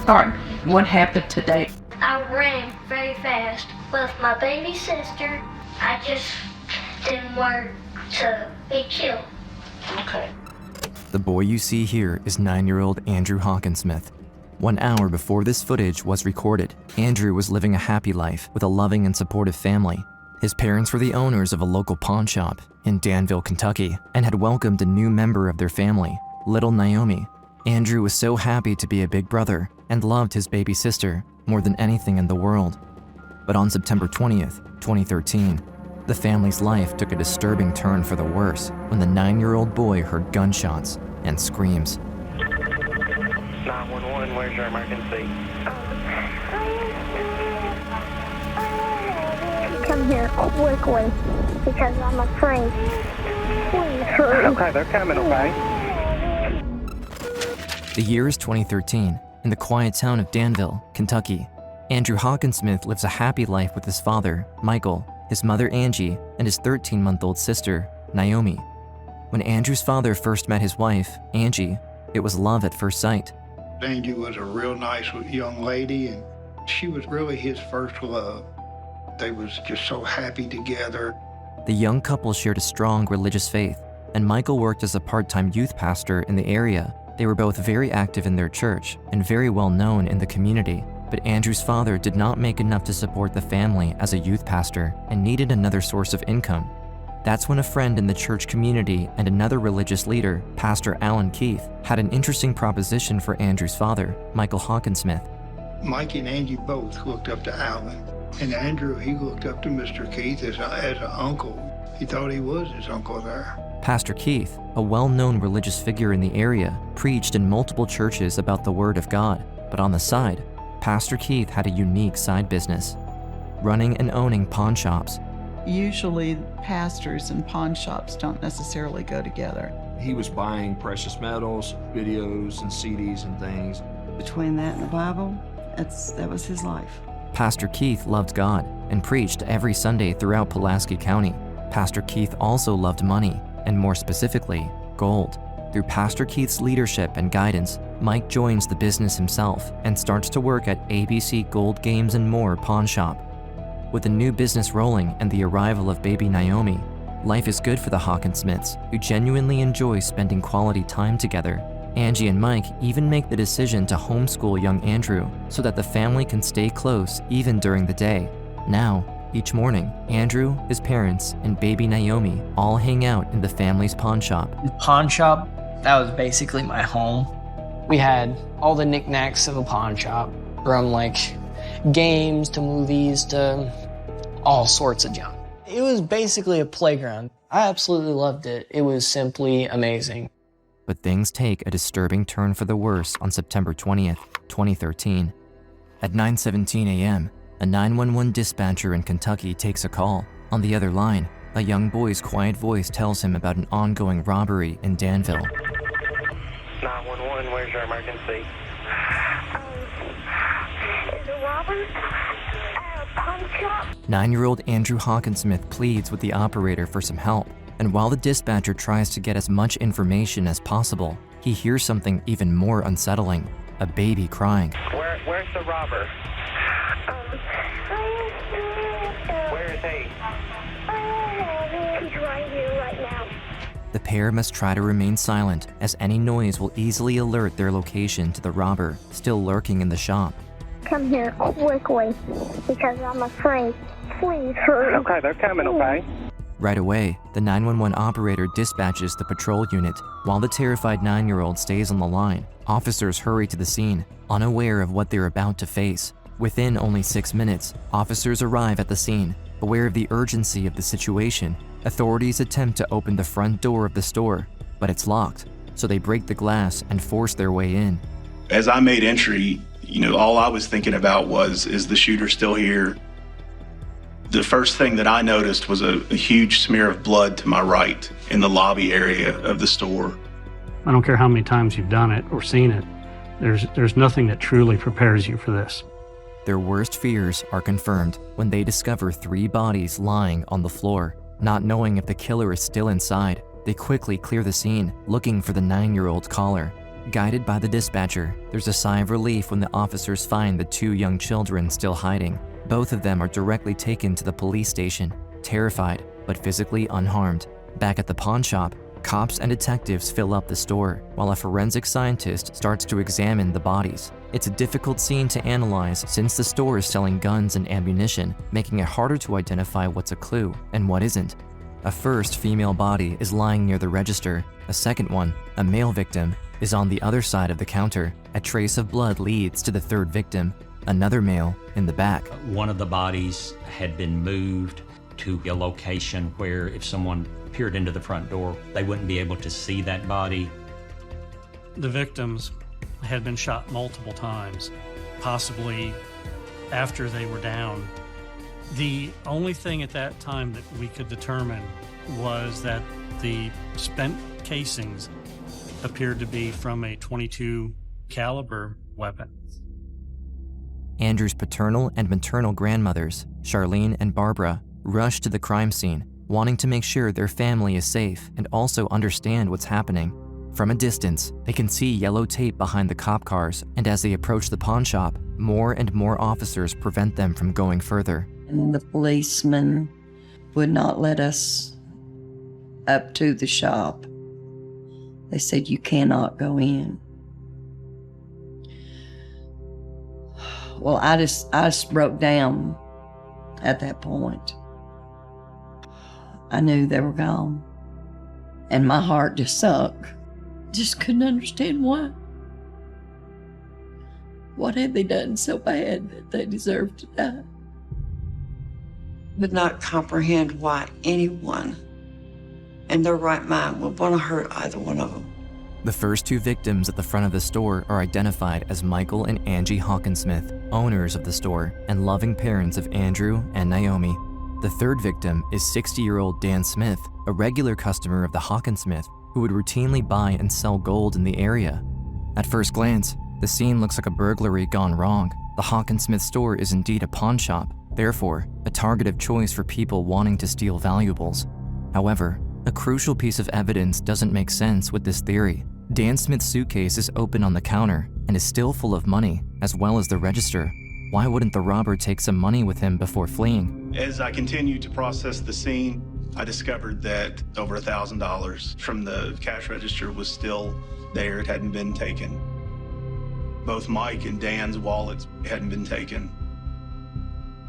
All right, what happened today? I ran very fast with my baby sister. I just didn't want to be killed. Okay. The boy you see here is 9-year-old Andrew Hawkin Smith. 1 hour before this footage was recorded, Andrew was living a happy life with a loving and supportive family. His parents were the owners of a local pawn shop in Danville, Kentucky, and had welcomed a new member of their family, little Naomi. Andrew was so happy to be a big brother and loved his baby sister more than anything in the world. But on September 20th, 2013, the family's life took a disturbing turn for the worse when the 9-year-old boy heard gunshots and screams. 911, where's your emergency? Come here quickly because I'm afraid. Please hurry. Okay, they're coming, okay? The year is 2013. In the quiet town of Danville, Kentucky, Andrew Hockensmith lives a happy life with his father, Michael, his mother, Angie, and his 13-month-old sister, Naomi. When Andrew's father first met his wife, Angie, it was love at first sight. Angie was a real nice young lady, and she was really his first love. They was just so happy together. The young couple shared a strong religious faith, and Michael worked as a part-time youth pastor in the area. They were both very active in their church and very well known in the community, but Andrew's father did not make enough to support the family as a youth pastor and needed another source of income. That's when a friend in the church community and another religious leader, Pastor Alan Keith, had an interesting proposition for Andrew's father, Michael Hockensmith. Mike and Angie both looked up to Alan, and Andrew, he looked up to Mr. Keith as an uncle. He thought he was his uncle there. Pastor Keith, a well-known religious figure in the area, preached in multiple churches about the Word of God, but on the side, Pastor Keith had a unique side business, running and owning pawn shops. Usually, pastors and pawn shops don't necessarily go together. He was buying precious metals, videos, and CDs and things. Between that and the Bible, that was his life. Pastor Keith loved God and preached every Sunday throughout Pulaski County. Pastor Keith also loved money, and more specifically, gold. Through Pastor Keith's leadership and guidance, Mike joins the business himself and starts to work at ABC Gold Games and More Pawn Shop. With the new business rolling and the arrival of baby Naomi, life is good for the Hockensmiths, who genuinely enjoy spending quality time together. Angie and Mike even make the decision to homeschool young Andrew so that the family can stay close even during the day. Now, each morning, Andrew, his parents, and baby Naomi all hang out in the family's pawn shop. The pawn shop, that was basically my home. We had all the knickknacks of a pawn shop, from like games to movies to all sorts of junk. It was basically a playground. I absolutely loved it. It was simply amazing. But things take a disturbing turn for the worse on September 20th, 2013. At 9:17 a.m., a 911 dispatcher in Kentucky takes a call. On the other line, a young boy's quiet voice tells him about an ongoing robbery in Danville. 911, where's your emergency? Is a robber at a pawn shop? 9-year-old Andrew Hockensmith pleads with the operator for some help, and while the dispatcher tries to get as much information as possible, he hears something even more unsettling, a baby crying. Where's the robber? Where is he? He's right here, right now. The pair must try to remain silent, as any noise will easily alert their location to the robber still lurking in the shop. Come here quickly because I'm afraid. Please hurry. Okay, they're coming, okay? Right away, the 911 operator dispatches the patrol unit. While the terrified 9-year-old stays on the line, officers hurry to the scene, unaware of what they're about to face. Within only 6 minutes, officers arrive at the scene. Aware of the urgency of the situation, authorities attempt to open the front door of the store, but it's locked, so they break the glass and force their way in. As I made entry, all I was thinking about was, is the shooter still here? The first thing that I noticed was a huge smear of blood to my right in the lobby area of the store. I don't care how many times you've done it or seen it, there's nothing that truly prepares you for this. Their worst fears are confirmed when they discover 3 bodies lying on the floor. Not knowing if the killer is still inside, they quickly clear the scene, looking for the 9-year-old caller. Guided by the dispatcher, there's a sigh of relief when the officers find the 2 young children still hiding. Both of them are directly taken to the police station, terrified but physically unharmed. Back at the pawn shop, cops and detectives fill up the store, while a forensic scientist starts to examine the bodies. It's a difficult scene to analyze since the store is selling guns and ammunition, making it harder to identify what's a clue and what isn't. A first female body is lying near the register. A second one, a male victim, is on the other side of the counter. A trace of blood leads to the third victim, another male, in the back. One of the bodies had been moved to a location where if someone peered into the front door, they wouldn't be able to see that body. The victims had been shot multiple times, possibly after they were down. The only thing at that time that we could determine was that the spent casings appeared to be from a .22 caliber weapon. Andrew's paternal and maternal grandmothers, Charlene and Barbara, rush to the crime scene, wanting to make sure their family is safe and also understand what's happening. From a distance, they can see yellow tape behind the cop cars, and as they approach the pawn shop, more and more officers prevent them from going further. And the policeman would not let us up to the shop. They said, "You cannot go in." Well, I just broke down at that point. I knew they were gone, and my heart just sunk. Just couldn't understand why. What had they done so bad that they deserved to die? Could not comprehend why anyone in their right mind would want to hurt either one of them. The first 2 victims at the front of the store are identified as Michael and Angie Hawkin Smith, owners of the store and loving parents of Andrew and Naomi. The third victim is 60-year-old Dan Smith, a regular customer of the Hawkin Smith who would routinely buy and sell gold in the area. At first glance, the scene looks like a burglary gone wrong. The Hawkin Smith store is indeed a pawn shop, therefore a target of choice for people wanting to steal valuables. However, a crucial piece of evidence doesn't make sense with this theory. Dan Smith's suitcase is open on the counter and is still full of money, as well as the register. Why wouldn't the robber take some money with him before fleeing? As I continued to process the scene, I discovered that over $1,000 from the cash register was still there. It hadn't been taken. Both Mike and Dan's wallets hadn't been taken.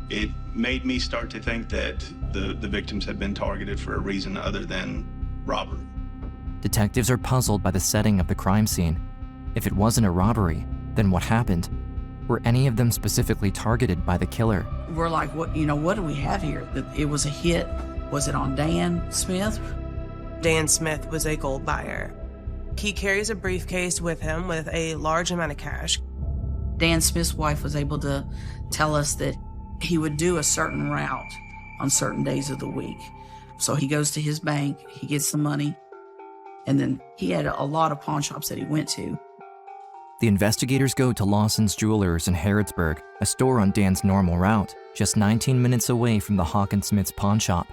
It made me start to think that the victims had been targeted for a reason other than robbery. Detectives are puzzled by the setting of the crime scene. If it wasn't a robbery, then what happened? Were any of them specifically targeted by the killer? We're like, what do we have here? That it was a hit. Was it on Dan Smith? Dan Smith was a gold buyer. He carries a briefcase with him with a large amount of cash. Dan Smith's wife was able to tell us that he would do a certain route on certain days of the week. So he goes to his bank, he gets the money, and then he had a lot of pawn shops that he went to. The investigators go to Lawson's Jewelers in Harrodsburg, a store on Dan's normal route, just 19 minutes away from the Hawkin Smith's pawn shop.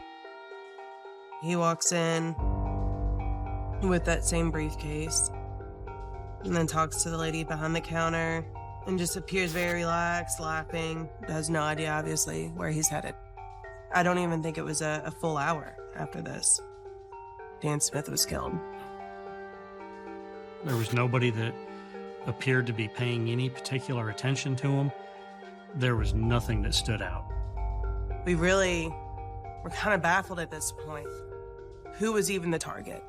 He walks in with that same briefcase and then talks to the lady behind the counter and just appears very relaxed, laughing. Has no idea, obviously, where he's headed. I don't even think it was a full hour after this. Dan Smith was killed. There was nobody that appeared to be paying any particular attention to him. There was nothing that stood out. We really were kind of baffled at this point. Who was even the target?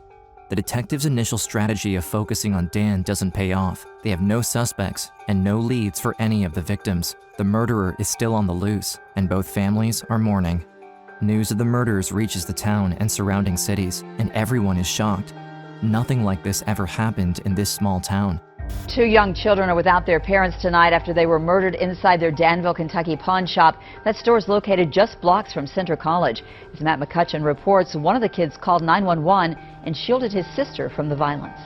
The detectives' initial strategy of focusing on Dan doesn't pay off. They have no suspects and no leads for any of the victims. The murderer is still on the loose, and both families are mourning. News of the murders reaches the town and surrounding cities, and everyone is shocked. Nothing like this ever happened in this small town. 2 young children are without their parents tonight after they were murdered inside their Danville, Kentucky pawn shop. That store is located just blocks from Centre College. As Matt McCutcheon reports, one of the kids called 911 and shielded his sister from the violence.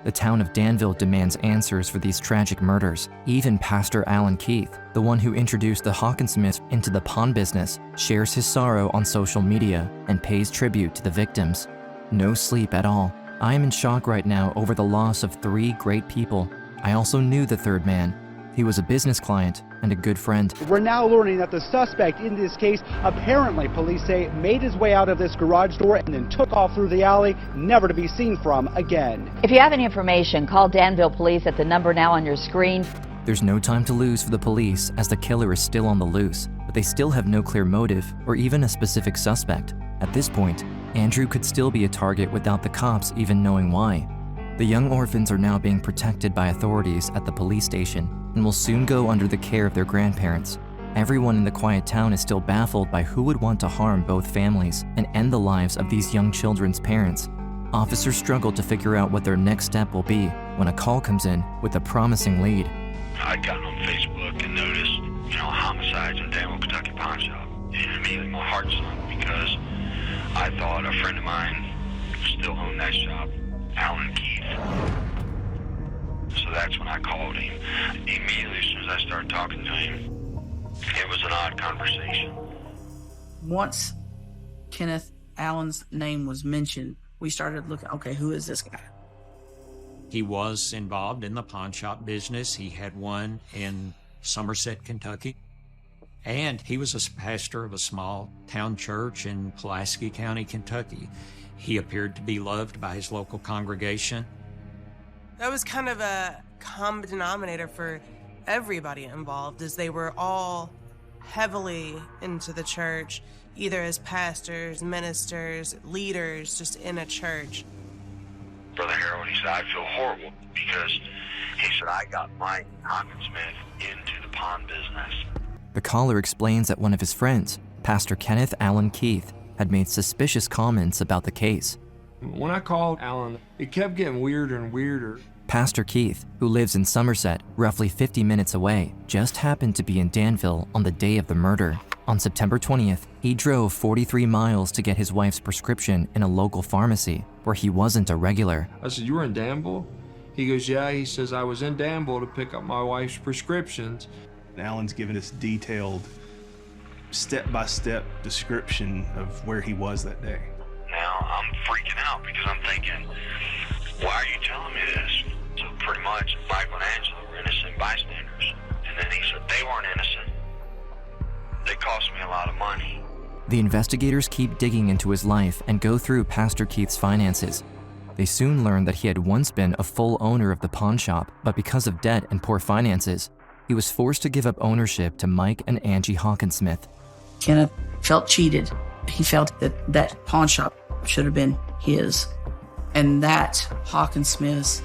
The town of Danville demands answers for these tragic murders. Even Pastor Alan Keith, the one who introduced the Hawkin Smiths into the pawn business, shares his sorrow on social media and pays tribute to the victims. No sleep at all. I am in shock right now over the loss of 3 great people. I also knew the third man. He was a business client and a good friend. We're now learning that the suspect in this case, apparently police say, made his way out of this garage door and then took off through the alley, never to be seen from again. If you have any information, call Danville Police at the number now on your screen. There's no time to lose for the police as the killer is still on the loose, but they still have no clear motive or even a specific suspect. At this point, Andrew could still be a target without the cops even knowing why. The young orphans are now being protected by authorities at the police station and will soon go under the care of their grandparents. Everyone in the quiet town is still baffled by who would want to harm both families and end the lives of these young children's parents. Officers struggle to figure out what their next step will be when a call comes in with a promising lead. I'd gotten on Facebook and noticed, homicides in Danville, Kentucky pawn shop. And immediately my heart sunk because I thought a friend of mine still owned that shop, Alan Keith. So that's when I called him. Immediately, as soon as I started talking to him, it was an odd conversation. Once Kenneth Allen's name was mentioned, we started looking, okay, who is this guy? He was involved in the pawn shop business. He had one in Somerset, Kentucky. And he was a pastor of a small town church in Pulaski County, Kentucky. He appeared to be loved by his local congregation. That was kind of a common denominator for everybody involved, as they were all heavily into the church, either as pastors, ministers, leaders, just in a church. Brother Harold, he said, I feel horrible because he said, I got Mike Hawkin Smith into the pawn business. The caller explains that one of his friends, Pastor Kenneth Allen Keith, had made suspicious comments about the case. When I called Alan, it kept getting weirder and weirder. Pastor Keith, who lives in Somerset, roughly 50 minutes away, just happened to be in Danville on the day of the murder. On September 20th, he drove 43 miles to get his wife's prescription in a local pharmacy where he wasn't a regular. I said, you were in Danville? He goes, yeah. He says, I was in Danville to pick up my wife's prescriptions. Alan's given us detailed, step-by-step description of where he was that day. Now I'm freaking out because I'm thinking, why are you telling me this? So pretty much, Michael and Angela were innocent bystanders. And then he said they weren't innocent. They cost me a lot of money. The investigators keep digging into his life and go through Pastor Keith's finances. They soon learn that he had once been a full owner of the pawn shop, but because of debt and poor finances, he was forced to give up ownership to Mike and Angie Hawkin Smith. Kenneth felt cheated. He felt that that pawn shop should have been his. And that Hawkin Smith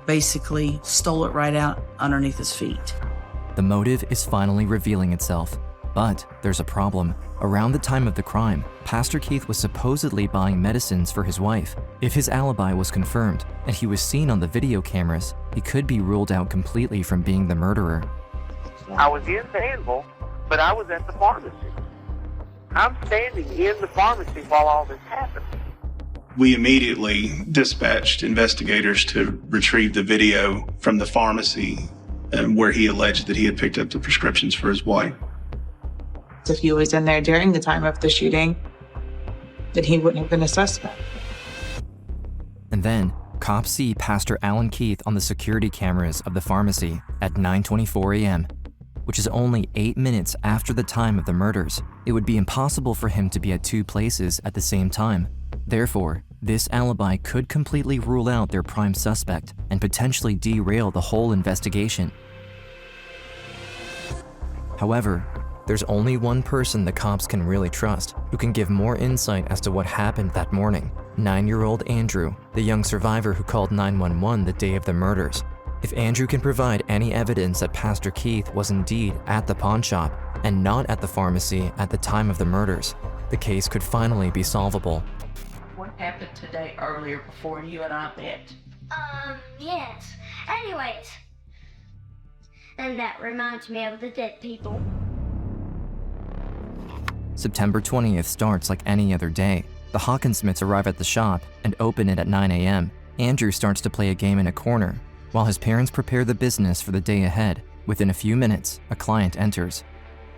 basically stole it right out underneath his feet. The motive is finally revealing itself. But there's a problem. Around the time of the crime, Pastor Keith was supposedly buying medicines for his wife. If his alibi was confirmed and he was seen on the video cameras, he could be ruled out completely from being the murderer. I was in Danville, but I was at the pharmacy. I'm standing in the pharmacy while all this happened. We immediately dispatched investigators to retrieve the video from the pharmacy where he alleged that he had picked up the prescriptions for his wife. If he was in there during the time of the shooting, then he wouldn't have been a suspect. And then, cops see Pastor Alan Keith on the security cameras of the pharmacy at 9:24 a.m., which is only 8 minutes after the time of the murders. It would be impossible for him to be at 2 places at the same time. Therefore, this alibi could completely rule out their prime suspect and potentially derail the whole investigation. However, there's only one person the cops can really trust who can give more insight as to what happened that morning. 9-year-old Andrew, the young survivor who called 911 the day of the murders. If Andrew can provide any evidence that Pastor Keith was indeed at the pawn shop and not at the pharmacy at the time of the murders, the case could finally be solvable. What happened today earlier before you and I met? Yes. Anyways. And that reminds me of the dead people. September 20th starts like any other day. The Hawkin Smiths arrive at the shop and open it at 9 a.m. Andrew starts to play a game in a corner, while his parents prepare the business for the day ahead. Within a few minutes, a client enters.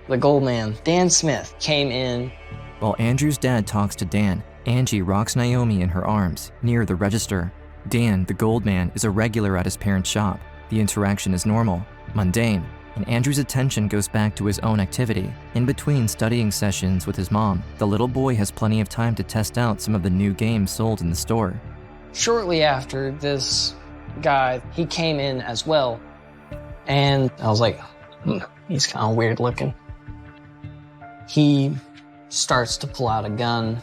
The gold man, Dan Smith, came in. While Andrew's dad talks to Dan, Angie rocks Naomi in her arms, near the register. Dan, the gold man, is a regular at his parents' shop. The interaction is normal, mundane, and Andrew's attention goes back to his own activity. In between studying sessions with his mom, the little boy has plenty of time to test out some of the new games sold in the store. Shortly after, this guy, he came in as well, and I was like, he's kind of weird looking. He starts to pull out a gun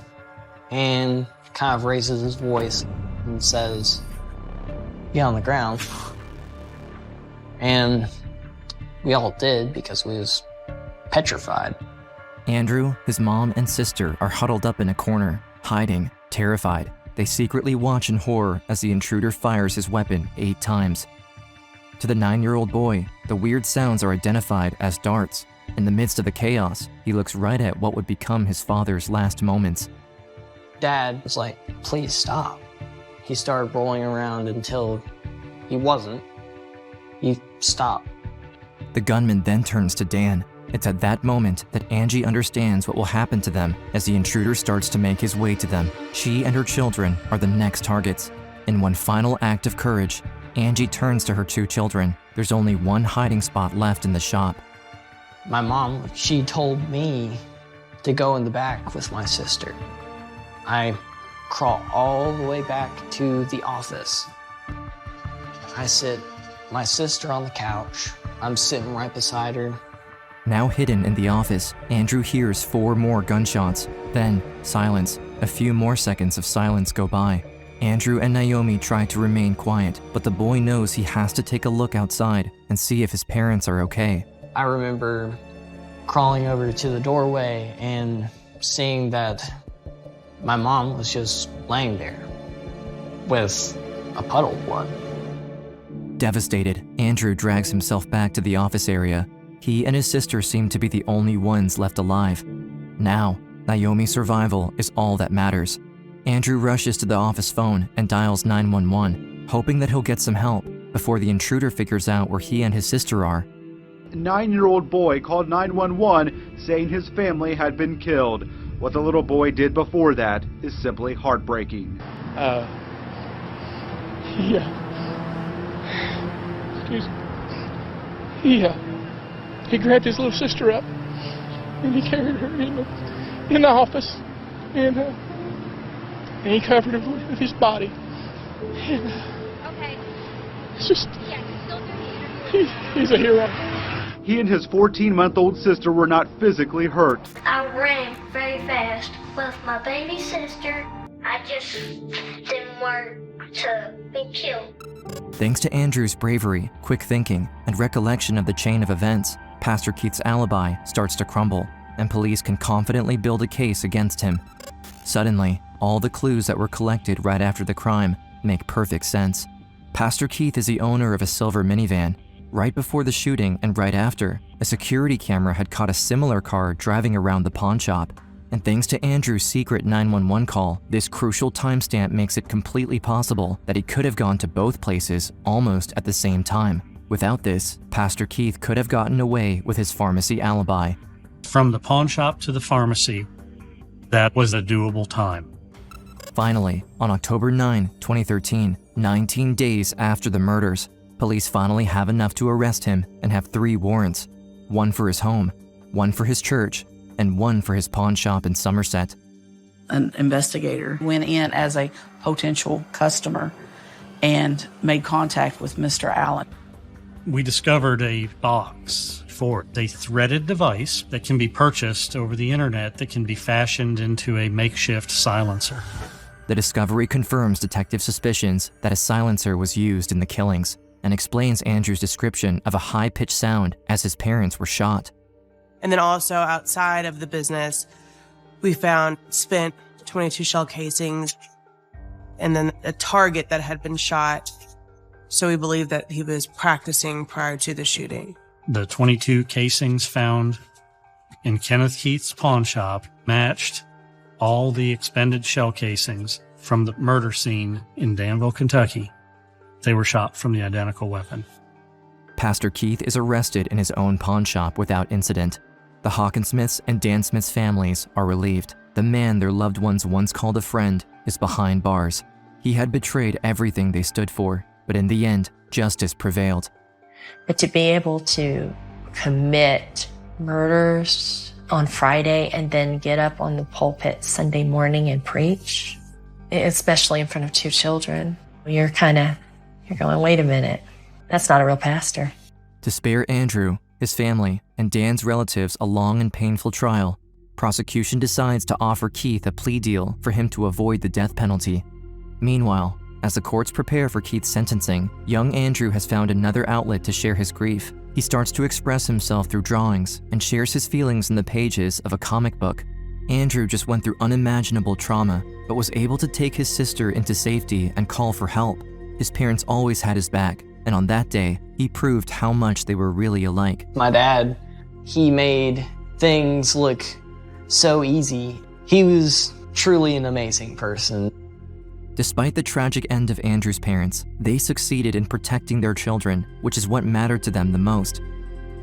and kind of raises his voice and says, "Get on the ground." And we all did because we was petrified. Andrew, his mom, and sister are huddled up in a corner, hiding, terrified. They secretly watch in horror as the intruder fires his weapon 8 times. To the 9-year-old boy, the weird sounds are identified as darts. In the midst of the chaos, he looks right at what would become his father's last moments. Dad was like, "Please stop." He started rolling around until he wasn't. He stopped. The gunman then turns to Dan. It's at that moment that Angie understands what will happen to them as the intruder starts to make his way to them. She and her children are the next targets. In one final act of courage, Angie turns to her 2 children. There's only one hiding spot left in the shop. My mom, she told me to go in the back with my sister. I crawl all the way back to the office. I sit my sister on the couch. I'm sitting right beside her. Now hidden in the office, Andrew hears 4 more gunshots. Then, silence. A few more seconds of silence go by. Andrew and Naomi try to remain quiet, but the boy knows he has to take a look outside and see if his parents are okay. I remember crawling over to the doorway and seeing that my mom was just laying there with a puddle of blood. Devastated, Andrew drags himself back to the office area. He and his sister seem to be the only ones left alive. Now, Naomi's survival is all that matters. Andrew rushes to the office phone and dials 911, hoping that he'll get some help before the intruder figures out where he and his sister are. A 9-year-old boy called 911 saying his family had been killed. What the little boy did before that is simply heartbreaking. He grabbed his little sister up and he carried her in the office and he covered her with his body. And, Okay. It's just, Yeah, he's still doing the interview. he's a hero. He and his 14-month-old sister were not physically hurt. I ran very fast with my baby sister. I just didn't want to be killed. Thanks to Andrew's bravery, quick thinking, and recollection of the chain of events, Pastor Keith's alibi starts to crumble, and police can confidently build a case against him. Suddenly, all the clues that were collected right after the crime make perfect sense. Pastor Keith is the owner of a silver minivan. Right before the shooting and right after, a security camera had caught a similar car driving around the pawn shop. And thanks to Andrew's secret 911 call, this crucial timestamp makes it completely possible that he could have gone to both places almost at the same time. Without this, Pastor Keith could have gotten away with his pharmacy alibi. From the pawn shop to the pharmacy, that was a doable time. Finally, on October 9, 2013, 19 days after the murders, police finally have enough to arrest him and have 3 warrants. One for his home, one for his church, and one for his pawn shop in Somerset. An investigator went in as a potential customer and made contact with Mr. Allen. We discovered a box for a threaded device that can be purchased over the internet that can be fashioned into a makeshift silencer. The discovery confirms detective suspicions that a silencer was used in the killings and explains Andrew's description of a high-pitched sound as his parents were shot. And then also outside of the business, we found spent 22 shell casings and then a target that had been shot. So we believe that he was practicing prior to the shooting. The 22 casings found in Kenneth Keith's pawn shop matched all the expended shell casings from the murder scene in Danville, Kentucky. They were shot from the identical weapon. Pastor Keith is arrested in his own pawn shop without incident. The Hawkin Smiths and Dan Smith's families are relieved. The man their loved ones once called a friend is behind bars. He had betrayed everything they stood for, but in the end, justice prevailed. But to be able to commit murders on Friday and then get up on the pulpit Sunday morning and preach, especially in front of 2 children, you're going, wait a minute, that's not a real pastor. To spare Andrew, his family, and Dan's relatives a long and painful trial, prosecution decides to offer Keith a plea deal for him to avoid the death penalty. Meanwhile, as the courts prepare for Keith's sentencing, young Andrew has found another outlet to share his grief. He starts to express himself through drawings and shares his feelings in the pages of a comic book. Andrew just went through unimaginable trauma, but was able to take his sister into safety and call for help. His parents always had his back, and on that day, he proved how much they were really alike. My dad, he made things look so easy. He was truly an amazing person. Despite the tragic end of Andrew's parents, they succeeded in protecting their children, which is what mattered to them the most.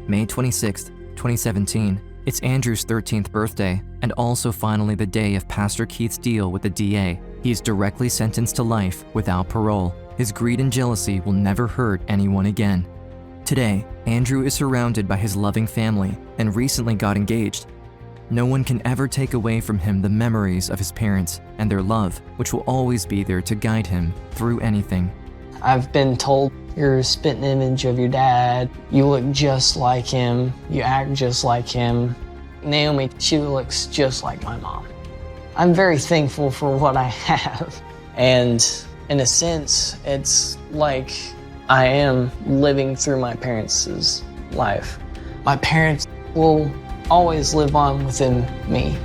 May 26, 2017, it's Andrew's 13th birthday, and also finally the day of Pastor Keith's deal with the DA. He is directly sentenced to life without parole. His greed and jealousy will never hurt anyone again. Today, Andrew is surrounded by his loving family and recently got engaged. No one can ever take away from him the memories of his parents and their love, which will always be there to guide him through anything. I've been told you're a spitting image of your dad. You look just like him. You act just like him. Naomi, she looks just like my mom. I'm very thankful for what I have. And in a sense, it's like I am living through my parents' life. My parents will always live on within me.